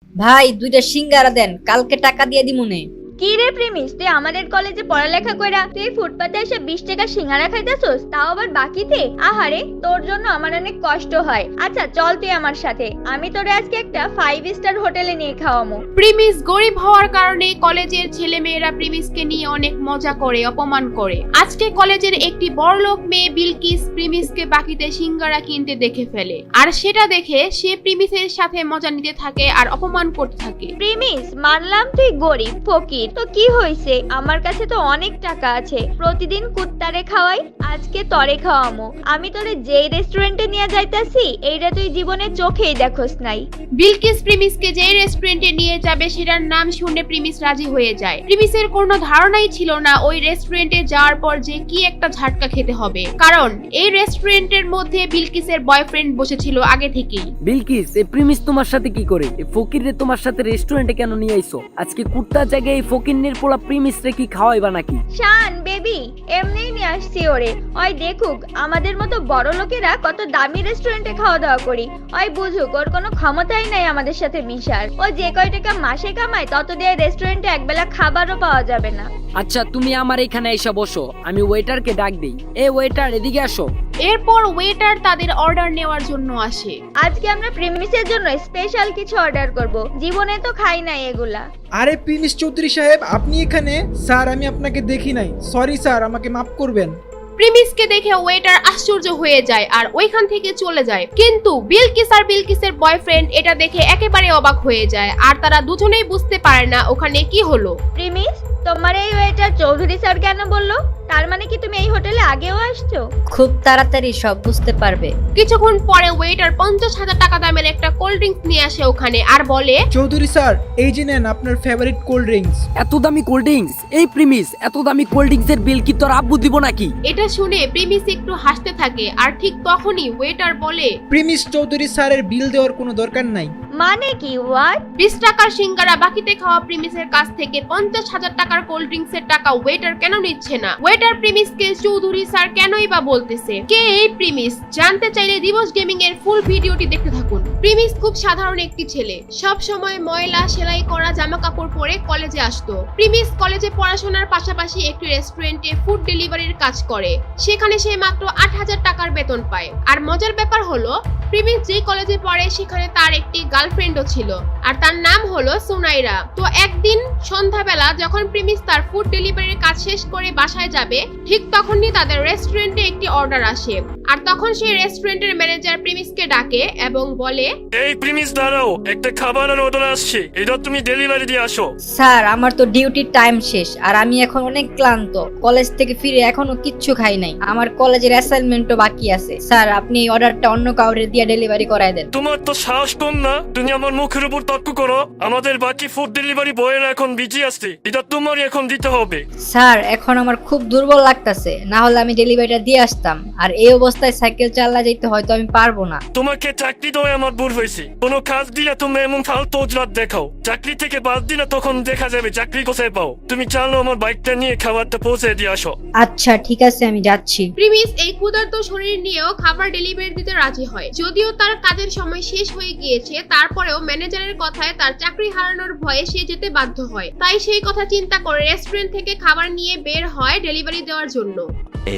ভাই দুইটা সিঙ্গারা দেন, কালকে টাকা দিয়ে দিমুনে। কি রে প্রেমিস, তুই আমাদের কলেজে পড়ালেখা কইরা তুই ফুটপাতে এসে 20 টাকা সিঙ্গারা খাইতেছস, তাও আবার বাকিতে? আহারে, তোর জন্য আমার অনেক কষ্ট হয়। আচ্ছা চল তুই আমার সাথে, আমি তোরে আজকে একটা 5 স্টার হোটেলে নিয়ে খাওয়ামু। প্রিমিস গরিব হওয়ার কারণে কলেজের ছেলেমেয়েরা প্রিমিসকে নিয়ে অনেক মজা করে, অপমান করে। আজকে কলেজের একটি বড়লোক মেয়ে বিলকিস প্রিমিসকে বাকিতে সিঙ্গারা কিনতে দেখে ফেলে, আর সেটা দেখে সে প্রিমিসের সাথে মজা নিতে থাকে আর অপমান করতে থাকে। প্রেমিস, মানলাম তুই গরিব ফকির, তো কি হইছে, আমার কাছে তো অনেক টাকা আছে, প্রতিদিন কুত্তারে খাওয়াই, আজকে তরে খাওয়ামু। আমি তোরে যেই রেস্টুরেন্টে নিয়ে যাইতাছি এইটা তুই জীবনে চোখেই দেখোস নাই। বিলকিস প্রিমিসকে যে রেস্টুরেন্টে নিয়ে যাবে সেটার নাম শুনে প্রিমিস রাজি হয়ে যায়। প্রিমিসের কোনো ধারণাই ছিল না ওই রেস্টুরেন্টে যাওয়ার পর যে কি একটা ঝাটকা খেতে হবে, কারণ এই রেস্টুরেন্টের মধ্যে বিলকিসের বয়ফ্রেন্ড বসেছিল আগে থেকেই। বিলকিস, এই প্রিমিস তোমার সাথে কি করে? এই ফকিররে তোমার সাথে রেস্টুরেন্টে কেন নিয়ে আইছো? আজকে কুত্তার জায়গায় এই ফকিরনের পোলা প্রিমিস রে কি খাওয়াইবা নাকি? শান বেবি, এমনিই নিয়ে আসছি ওরে, ওই দেখুক আমাদের মতো বড় লোকেরা কত দামি রেস্টুরেন্টে খাওয়া দাওয়া করি, ওই বুঝুক ওর কোনো ক্ষমতাই নাই আমাদের সাথে মিশার। ও যে কয় টাকা মাসে কামায় তত দিয়ে রেস্টুরেন্টে একবেলা খাবারও পাওয়া যাবে না। আচ্ছা তুমি আমার এখানে এসে বসো, আমি ওয়েটারকে ডাক দেই। এ ওয়েটার, এদিকে আসো। এরপর ওয়েটার তাদের অর্ডার নেওয়ার জন্য আসে। আজকে আমরা প্রেমিসের জন্য স্পেশাল কিছু অর্ডার করব, জীবনে তো খাই নাই এগুলা। আরে প্রিমিস চৌধুরী সাহেব, আপনি এখানে? স্যার আমি আপনাকে দেখি নাই, সরি স্যার, আমাকে মাফ করবেন। প্রিমিসকে দেখে ওয়েটার আশ্চর্য হয়ে যায় আর ওইখান থেকে চলে যায়, কিন্তু বিলকিস আর বিলকিসের বয়ফ্রেন্ড এটা দেখে একেবারে অবাক হয়ে যায়, আর তারা দুজনেই বুঝতে পারে না ওখানে কি হলো। প্রেমিস, তোমার এই ওয়েটার চৌধুরী স্যার কেন বললো? তার মানে কি তুমি এই হোটেলে আগেও আসছো? খুব তাড়াতাড়ি সব বুঝতে পারবে। কিছুক্ষণ পরে ওয়েটার 50,000 টাকা দামের একটা কোল্ড ড্রিঙ্কস নিয়ে আসে ওখানে আর বলে, চৌধুরী স্যার, এই যে নেন আপনার ফেভারিট কোল্ড ড্রিঙ্কস। এত দামি কোল্ড ড্রিঙ্কস? এই প্রিমিস, এত দামি কোল্ড ড্রিঙ্কস এর বিল কি তোর আব্বু দিব নাকি? এটা শুনে প্রিমিস একটু হাসতে থাকে, আর ঠিক তখনই ওয়েটার বলে, প্রিমিস চৌধুরী স্যারের বিল দেওয়ার কোনো দরকার নাই। মানে কি? হোয়াট? 20 টাকার সিঙ্গারা বাকিতে খাওয়া প্রিমিসের কাছ থেকে 50,000 টাকার কোল্ড ড্রিঙ্কস এর টাকা ওয়েটার কেন নিচ্ছে না? ওয়েটার প্রিমিসকে চৌধুরী স্যার কেনই বা বলতেছে? কে এই প্রিমিস? জানতে চাইলে দিবস গেমিং এর ফুল ভিডিওটি দেখতে থাকুন। প্রিমিস খুব সাধারণ একটি ছেলে, সব সময় ময়লা সেলাই করা জামা কাপড় পরে কলেজে আসতো। প্রিমিস কলেজে পড়াশোনার পাশাপাশি একটি রেস্টুরেন্টে ফুড ডেলিভারির কাজ করে, সেখানে সে মাত্র 8,000 টাকার বেতন পায়। আর মজার ব্যাপার হলো, প্রিমিস যে কলেজে পড়ে সেখানে তার একটি গার্লফ্রেন্ডও ছিল, আর তার নাম হলো সুনাইরা। তো একদিন সন্ধ্যাবেলা যখন প্রিমিস তার ফুড ডেলিভারির কাজ শেষ করে বাসায় যাবে, ঠিক তখনই তাদের রেস্টুরেন্টে একটি অর্ডার আসে, আর তখন সেই রেস্টুরেন্টের ম্যানেজার প্রিমিসকে ডাকে এবং বলে, এই প্রিমিস দাঁড়াও, একটা খাবারের অর্ডার আসছে, এটা তুমি ডেলিভারি দিয়ে আসো। স্যার আমার তো ডিউটির টাইম শেষ, আর আমি এখন অনেক ক্লান্ত। কলেজ থেকে ফিরে এখনো কিচ্ছু খাই নাই, আমার কলেজের অ্যাসাইনমেন্টও বাকি আছে। স্যার আপনি এই অর্ডারটা অন্য কাউরে দিয়ে ডেলিভারি করায় দেন। তোমার তো সাহস কম না, তুমি আমার মুখের উপর তর্ক করো। আমাদের বাকি ফুড ডেলিভারি বয়েরা এখন বিজি আসছে, এটা তোমারই এখন দিতে হবে। স্যার এখন আমার খুব দুর্বল লাগতাছে, না হলে আমি ডেলিভারিটা দিয়ে আসতাম, আর এই অবস্থায় সাইকেল চালা যেতে হয়তো আমি পারবো না। তোমাকে চাকরি দেওয়া আমার ভুল হয়েছে। কোনো কাজ দিলে তুমি এমন ফালতু অজুহাত দেখাও, চাকরি থেকে বাদ দিলে তখন দেখা যাবে চাকরি কোথায় পাও। তুমি চালো আমার বাইকটা নিয়ে খাবারটা পৌঁছে দিয়ে আসো। আচ্ছা ঠিক আছে, আমি যাচ্ছি। প্রিমিস এই ক্ষুধার্ত শরীর নিয়েও খাবার ডেলিভারি দিতে রাজি হয়। যদিও তার কাজের সময় শেষ হয়ে গিয়েছে, তারপরেও ম্যানেজারের কথায় তার চাকরি হারানোর ভয়ে সে যেতে বাধ্য হয়। তাই সেই কথা চিন্তা করে রেস্টুরেন্ট থেকে খাবার নিয়ে বের হয় ডেলিভারি দেওয়ার জন্য।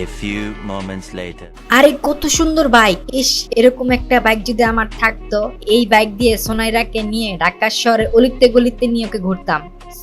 A few moments later. আরে কত সুন্দর বাইক! ইস, এরকম একটা বাইক যদি আমার থাকতো, এই বাইক দিয়ে সোনাইরাকে নিয়ে ঢাকা শহরে অলিতে গলিতে নিয়ে ওকে ঘুরতাম।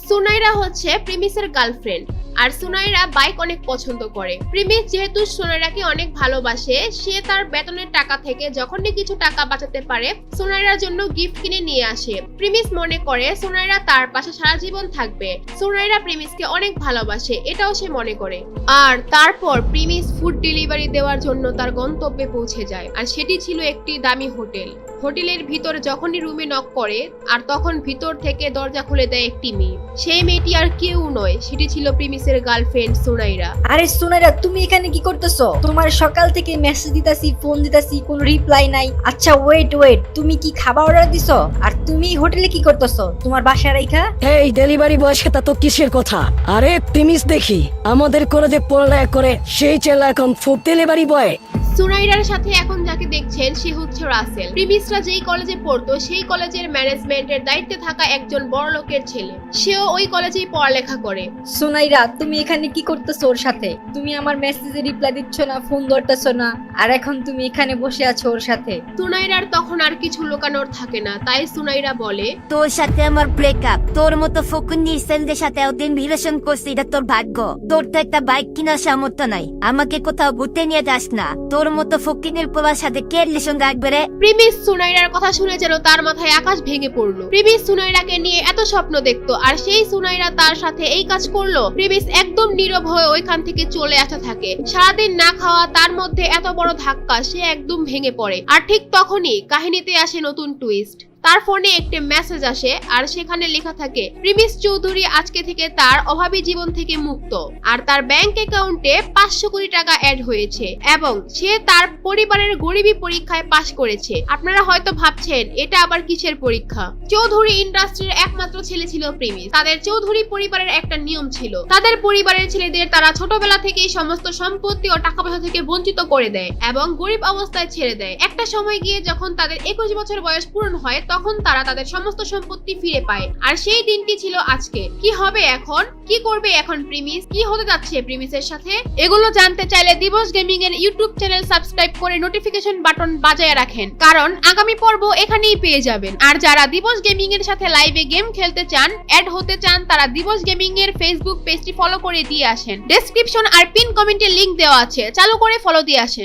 সুনাইরা হচ্ছে প্রিমিসের গার্লফ্রেন্ড, আর সুনাইরা বাইক অনেক পছন্দ করে। প্রিমিস যেহেতু সুনাইরাকে অনেক ভালোবাসে, সে তার বেতনের টাকা থেকে যখনই কিছু টাকা বাঁচাতে পারে সুনাইরার জন্য গিফট কিনে নিয়ে আসে। প্রিমিস মনে করে সুনাইরা তার পাশে সারা জীবন থাকবে। সুনাইরা প্রিমিসকে অনেক ভালোবাসে, এটাও সে মনে করে। আর তারপর প্রিমিস ফুড ডেলিভারি দেওয়ার জন্য তার গন্তব্যে পৌঁছে যায়, আর সেটি ছিল একটি দামি হোটেল। হোটেলের ভিতর যখনই রুমে নক করে, আর তখন ভিতর থেকে দরজা খুলে দেয় একটি মেয়ে। সেই মেয়েটি আর কেউ নয়, সেটি ছিল প্রিমিসের গার্লফ্রেন্ড সুনাইরা। আরে সোনাইরা, তুমি এখানে কি করতেছো? তোমার সকাল থেকে মেসেজ দিতাছি, ফোন দিতাছি, কোনো রিপ্লাই নাই। আচ্ছা ওয়েট, তুমি কি খাবার অর্ডার দিছো? আর তুমি হোটেলে কি করতেছো তোমার বাসায় রাইখা? এই ডেলিভারি বয়ের সাথে তো কিসের কথা? আরে প্রিমিস দেখি আমাদের কলেজে পড়ালেখা করে সেই ছেলে এখন ফুড ডেলিভারি বয়। সুনাইরার সাথে এখন যাকে যাকে দেখছেন সে হচ্ছে রাসেল। প্রিমিসরা যেই কলেজে পড়তো সেই কলেজের ম্যানেজমেন্টের দায়িত্বে থাকা একজন বড় লোকের ছেলে। সেও ওই কলেজেই পড়ালেখা করে। সুনাইরা, তুমি এখানে কি করতেছো ওর সাথে? তুমি আমার মেসেজে রিপ্লাই দিচ্ছ না, ফোন ধরতেছো না, আর এখন তুমি এখানে বসে আছো ওর সাথে। সুনাইরার তখন আর কিছু লুকানোর থাকে না, তাই সুনাইরা বলে, তোর সাথে আমার ব্রেকআপ। তোর মতো ফকুন্নি সেলদের সাথে ওদিন রিলেশন করছি, এটা তোর ভাগ্য। তোর তো একটা বাইক কেনার সামর্থ্য নাই, আমাকে কোথাও ঘুরতে নিয়ে যাস না। তোর মতো ফকিনের পোলার সাথে কে রিলেশন রাখবে রে? প্রিমিস সুনাইরার কথা শুনে যেন তার মাথায় আকাশ ভেঙে পড়লো। প্রিমিস সুনাইরাকে নিয়ে এত স্বপ্ন দেখতো, আর সেই সুনাইরা তার সাথে এই কাজ করলো। প্রিমিস একদম নীরব হয়ে ওইখান থেকে চলে আসতে থাকে। সারাদিন না খাওয়া, তার মধ্যে এত বড় ধাক্কা, সে একদম ভেঙে পড়ে। আর ঠিক তখনই কাহিনীতে আসে নতুন টুইস্ট। তার ফোনে একটি মেসেজ আসে, আর সেখানে লেখা থাকে প্রিমিস চৌধুরী আজকে থেকে তার অভাবী জীবন থেকে মুক্ত, আর তার ব্যাংক অ্যাকাউন্টে 500 কোটি টাকা অ্যাড হয়েছে, এবং সে তার পরিবারের গরিবী পরীক্ষায় পাশ করেছে। আপনারা হয়তো ভাবছেন এটা আবার কিসের পরীক্ষা। চৌধুরী ইন্ডাস্ট্রির একমাত্র ছেলে ছিল প্রিমিস। তাদের চৌধুরী পরিবারের একটা নিয়ম ছিল, তাদের পরিবারের ছেলেদের তারা ছোটবেলা থেকেই সমস্ত সম্পত্তি ও টাকা পয়সা থেকে বঞ্চিত করে দেয় এবং গরিব অবস্থায় ছেড়ে দেয়। একটা সময় গিয়ে যখন তাদের 21 বছর বয়স পূরণ হয়, তখন তারা তাদের সমস্ত সম্পত্তি ফিরে পায়। আর সেই দিনটি ছিল আজকে। কি হবে এখন? কি করবে এখন প্রিমিস? কি হতে যাচ্ছে প্রিমিসের সাথে? এগুলো জানতে চাইলে দিবস গেমিং এর ইউটিউব চ্যানেল সাবস্ক্রাইব করে নোটিফিকেশন বাটন বাজায় রাখেন, কারণ আগামী পর্ব এখানেই পেয়ে যাবেন। আর যারা দিবস গেমিং এর সাথে লাইভে গেম খেলতে চান, অ্যাড হতে চান, তারা দিবস গেমিং এর ফেসবুক পেজটি ফলো করে দিয়ে আসেন। ডেসক্রিপশন আর পিন কমেন্টে লিংক দেওয়া আছে, চালু করে ফলো দিয়ে আসেন।